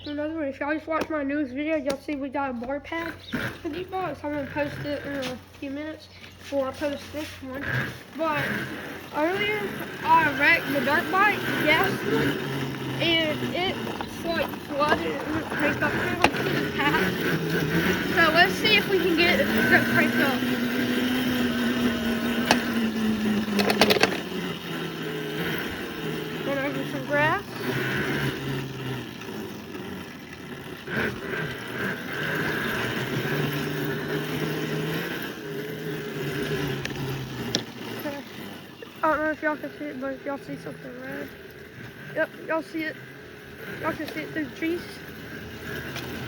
back to another one. If y'all just watched my newest video, y'all see we got a bar pad for Dirtbike. So I'm gonna post it in a few minutes before I post this one. But earlier I wrecked the Dirtbike, the gas one, and it's like flooded and it's cranked up kind of like to the path. So let's see if we can get it cranked up. Run over some grass. I don't know if y'all can see it, but if y'all see something red. Yep, y'all see it. Y'all can see it through the trees.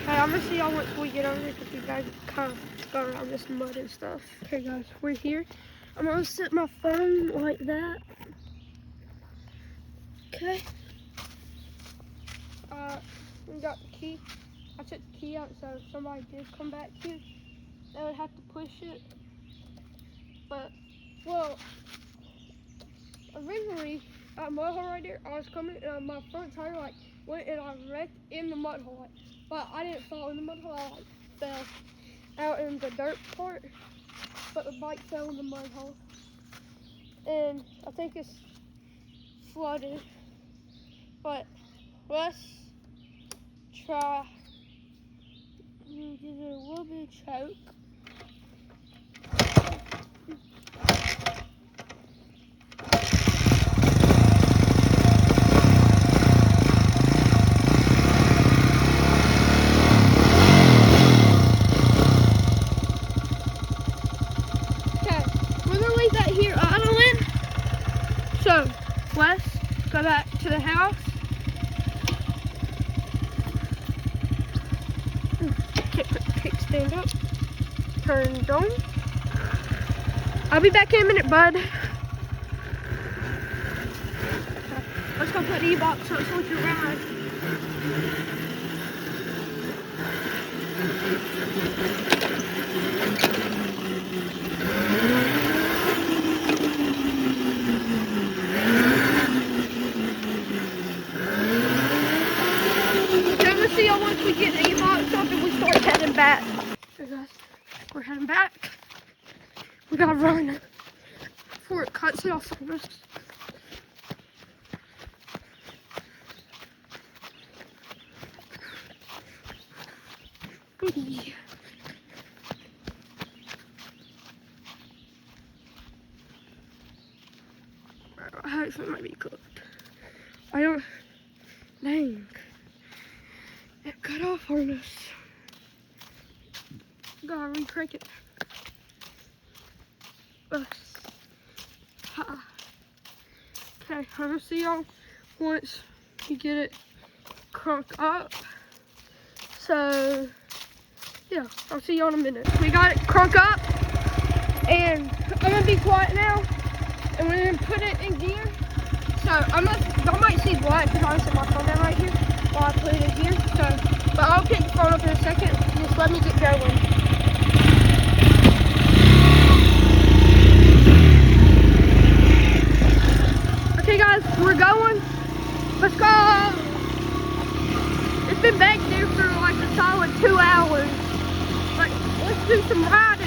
Okay, I'm gonna see y'all once we get over there because you guys kind of go around this mud and stuff. Okay guys, we're here. I'm gonna set my phone like that. Okay. We got the key. I took the key out, so if somebody did come back here, they would have to push it. But, well, originally, that mud hole right there, I was coming, and my front tire, like, went and I wrecked in the mud hole. But I didn't fall in the mud hole, I, like, fell out in the dirt part. But the bike fell in the mud hole. And I think it's flooded. But, let's try and give it a little bit of choke. Okay, we're gonna leave that here idling. So let's go back to the house. Stand up, turned on. I'll be back in a minute, bud. Let's go put E-box on so we can ride. So we'll see y'all once we get the E-box up and we start heading back. Okay guys, we're heading back. We gotta run before it cuts it off from us. Yeah. Actually, it might be cooked. I don't. Dang. It cut off on us. Gotta re-crank it. Okay, I'm gonna see y'all once you get it cranked up. So, yeah, I'll see y'all in a minute. We got it cranked up, and I'm gonna be quiet now, and we're gonna put it in gear. So, y'all might see black because I set my phone down right here while I put it in gear. So, but I'll pick the phone up in a second. Just let me get going. Okay guys, we're going. Let's go. It's been back there for like a solid 2 hours. Like, let's do some riding.